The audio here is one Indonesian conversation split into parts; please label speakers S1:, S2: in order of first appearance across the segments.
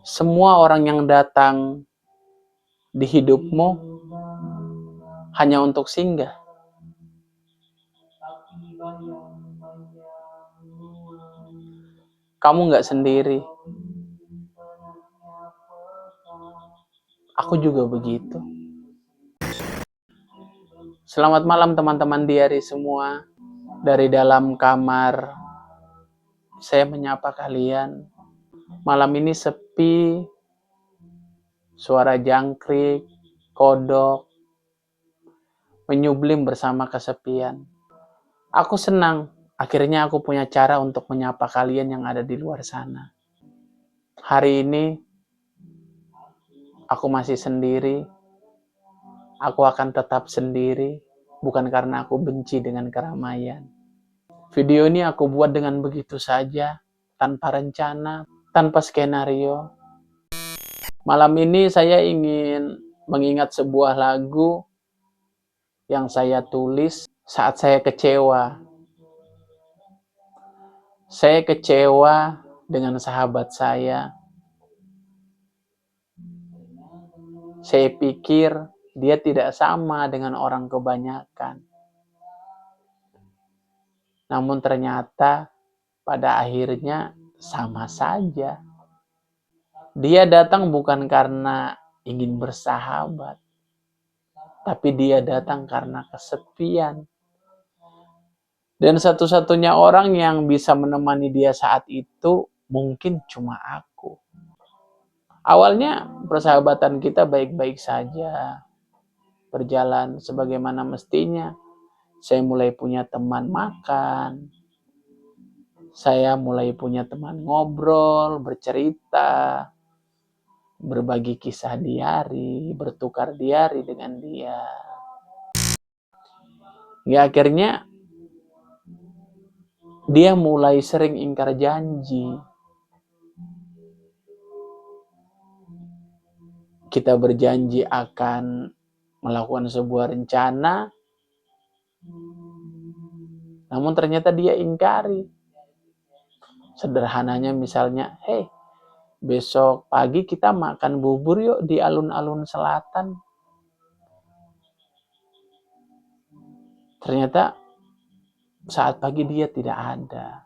S1: Semua orang yang datang di hidupmu hanya untuk singgah. Kamu nggak sendiri. Aku juga begitu. Selamat malam teman-teman diari semua. Dari dalam kamar, saya menyapa kalian. Malam ini sepi, suara jangkrik, kodok, menyublim bersama kesepian. Aku senang, akhirnya aku punya cara untuk menyapa kalian yang ada di luar sana. Hari ini, aku masih sendiri. Aku akan tetap sendiri, bukan karena aku benci dengan keramaian. Video ini aku buat dengan begitu saja, tanpa rencana, tanpa skenario. Malam ini saya ingin mengingat sebuah lagu yang saya tulis saat saya kecewa. Saya kecewa dengan sahabat saya. Saya pikir dia tidak sama dengan orang kebanyakan. Namun ternyata pada akhirnya sama saja. Dia datang bukan karena ingin bersahabat, tapi dia datang karena kesepian. Dan satu-satunya orang yang bisa menemani dia saat itu mungkin cuma aku. Awalnya persahabatan kita baik-baik saja, berjalan sebagaimana mestinya. Saya mulai punya teman makan, saya mulai punya teman ngobrol, bercerita, berbagi kisah diari, bertukar diari dengan dia. Ya akhirnya dia mulai sering ingkar janji. Kita berjanji akan melakukan sebuah rencana, namun ternyata dia ingkari. Sederhananya misalnya, hey, besok pagi kita makan bubur yuk di alun-alun selatan. Ternyata saat pagi dia tidak ada.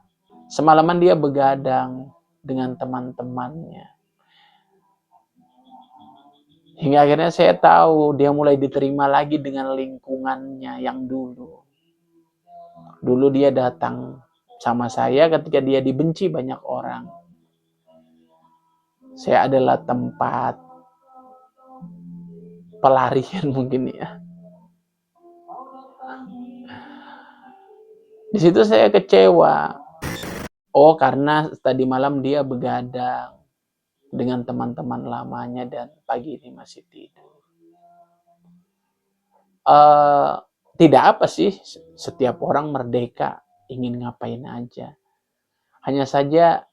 S1: Semalaman dia begadang dengan teman-temannya. Hingga akhirnya saya tahu dia mulai diterima lagi dengan lingkungannya yang dulu. Dulu dia datang sama saya ketika dia dibenci banyak orang. Saya adalah tempat pelarian mungkin ya. Di situ saya kecewa. Oh, karena tadi malam dia begadang dengan teman-teman lamanya dan pagi ini masih tidur. Tidak apa sih, setiap orang merdeka ingin ngapain aja. Hanya saja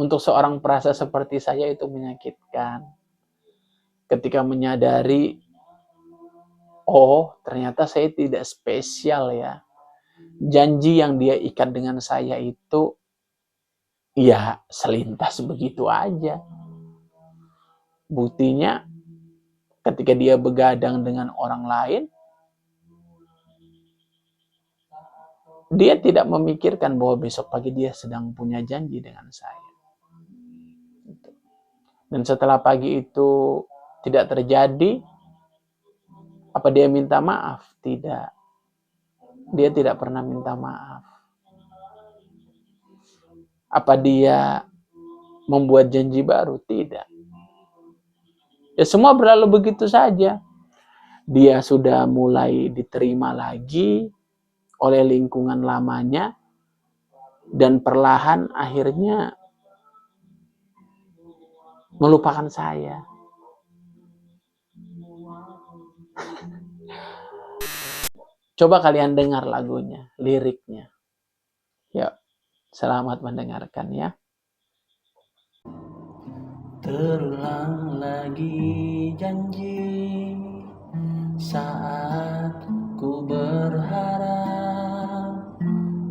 S1: untuk seorang perasa seperti saya itu menyakitkan. Ketika menyadari, oh ternyata saya tidak spesial ya. Janji yang dia ikat dengan saya itu ya selintas begitu aja. Buktinya ketika dia begadang dengan orang lain, dia tidak memikirkan bahwa besok pagi dia sedang punya janji dengan saya. Dan setelah pagi itu tidak terjadi, apa dia minta maaf? Tidak. Dia tidak pernah minta maaf. Apa dia membuat janji baru? Tidak. Ya semua berlalu begitu saja. Dia sudah mulai diterima lagi oleh lingkungan lamanya, dan perlahan akhirnya melupakan saya. Coba kalian dengar lagunya, liriknya. Yuk, selamat mendengarkan ya. Terulang lagi janji saat ku berharap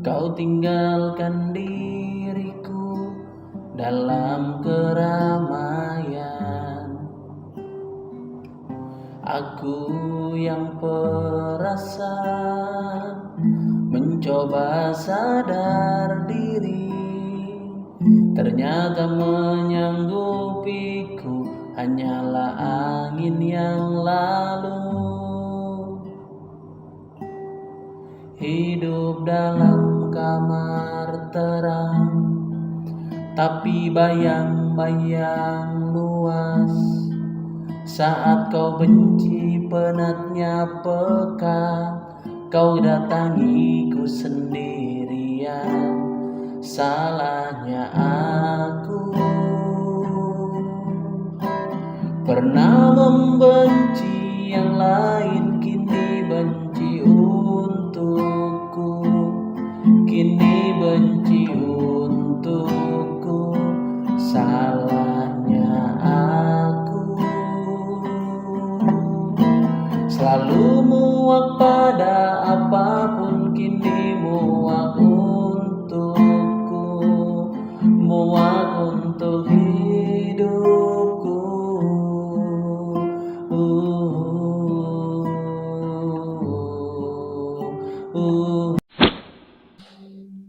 S1: kau tinggalkan diriku
S2: dalam keramaian. Aku yang perasa mencoba sadar diri, ternyata menyanggupiku hanyalah angin yang lalu. Hidup dalam kamar terang, tapi bayang-bayang luas. Saat kau benci penatnya pekat, kau datangiku sendirian. Salahnya aku pernah membenci yang lain, kini benci untukku, kini benci untukku. Salahnya aku selalu muak pada apapun, kini muak untukku, muak untuk hidupku.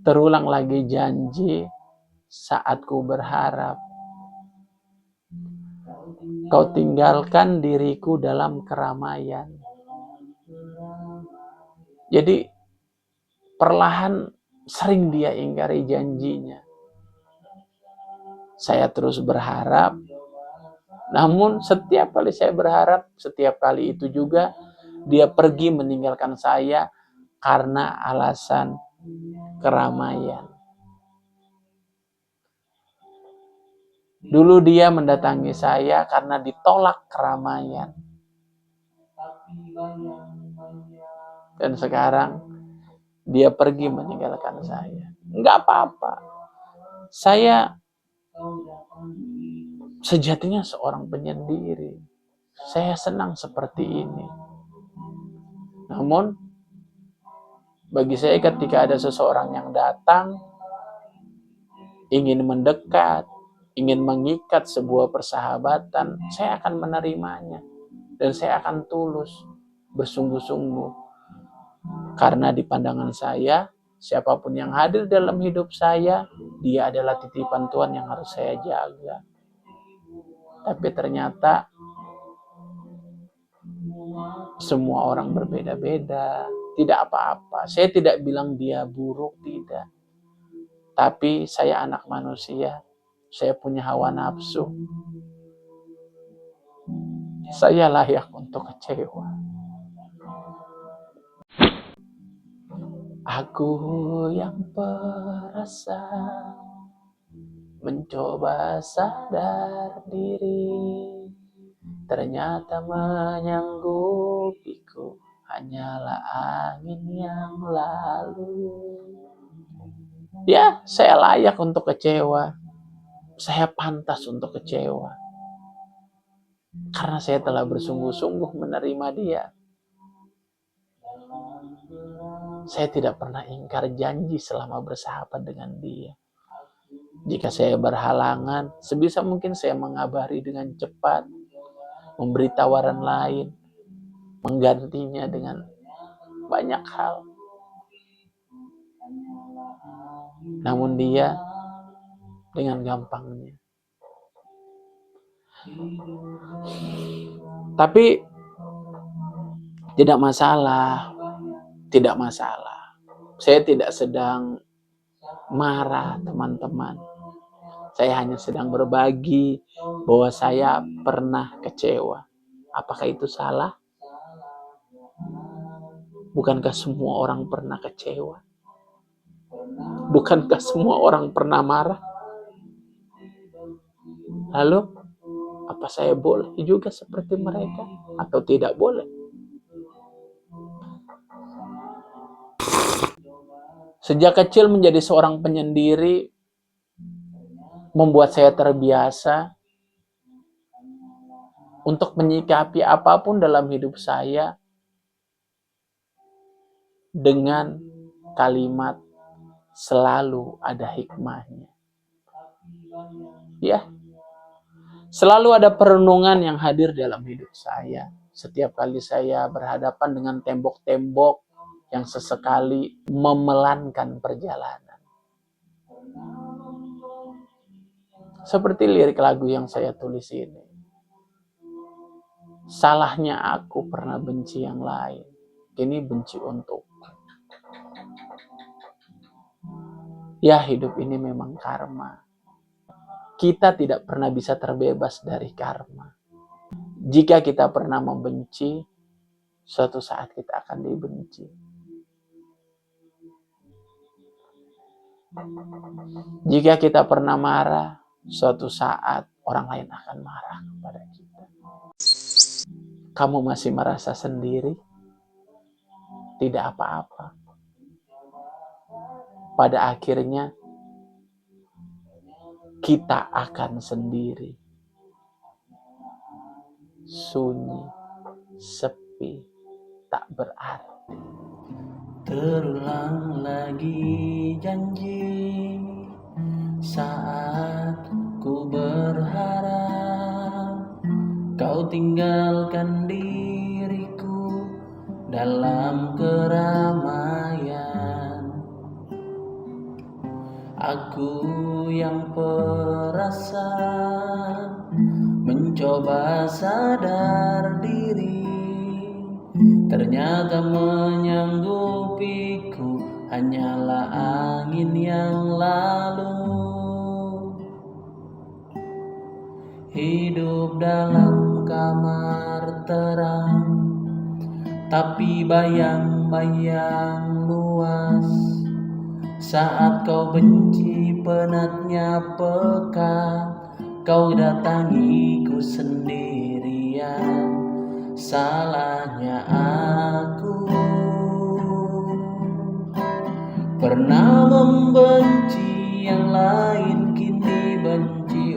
S1: Terulang lagi janji saat ku berharap. Kau tinggalkan diriku dalam keramaian. Jadi perlahan sering dia ingkari janjinya. Saya terus berharap, namun setiap kali saya berharap, setiap kali itu juga dia pergi meninggalkan saya karena alasan keramaian. Dulu dia mendatangi saya karena ditolak keramaian. Dan sekarang dia pergi meninggalkan saya. Enggak apa-apa. Saya sejatinya seorang penyendiri. Saya senang seperti ini. Namun, bagi saya ketika ada seseorang yang datang, ingin mendekat, ingin mengikat sebuah persahabatan, saya akan menerimanya. Dan saya akan tulus, bersungguh-sungguh. Karena di pandangan saya, siapapun yang hadir dalam hidup saya, dia adalah titipan Tuhan yang harus saya jaga. Tapi ternyata semua orang berbeda-beda. Tidak apa-apa. Saya tidak bilang dia buruk, tidak. Tapi saya anak manusia. Saya punya hawa nafsu. Saya layak untuk kecewa. Aku yang perasa mencoba sadar diri, ternyata menyanggupiku hanyalah angin yang lalu. Ya, saya layak untuk kecewa. Saya pantas untuk kecewa. Karena saya telah bersungguh-sungguh menerima dia. Saya tidak pernah ingkar janji selama bersahabat dengan dia. Jika saya berhalangan, sebisa mungkin saya mengabari dengan cepat, memberi tawaran lain, menggantinya dengan banyak hal. Namun dia dengan gampangnya. Tapi tidak masalah. Tidak masalah. Saya tidak sedang marah, teman-teman. Saya hanya sedang berbagi bahwa saya pernah kecewa. Apakah itu salah? Bukankah semua orang pernah kecewa? Bukankah semua orang pernah marah? Lalu, apa saya boleh juga seperti mereka? Atau tidak boleh? Sejak kecil menjadi seorang penyendiri membuat saya terbiasa untuk menyikapi apapun dalam hidup saya dengan kalimat selalu ada hikmahnya. Ya, selalu ada perenungan yang hadir dalam hidup saya. Setiap kali saya berhadapan dengan tembok-tembok yang sesekali memelankan perjalanan. Seperti lirik lagu yang saya tulis ini. Salahnya aku pernah benci yang lain, kini benci untuk. Ya, hidup ini memang karma. Kita tidak pernah bisa terbebas dari karma. Jika kita pernah membenci, suatu saat kita akan dibenci. Jika kita pernah marah, suatu saat orang lain akan marah kepada kita. Kamu masih merasa sendiri? Tidak apa-apa. Pada akhirnya, kita akan sendiri. Sunyi, sepi, tak berarti.
S2: Terulang lagi janji saat ku berharap kau tinggalkan diriku dalam keramaian. Aku yang perasa mencoba sadar diri, ternyata menyanggupiku hanyalah angin yang lalu. Hidup dalam kamar terang, tapi bayang-bayang luas. Saat kau benci penatnya pekat, kau datangiku sendirian. Salahnya aku pernah membenci yang lain, kini benci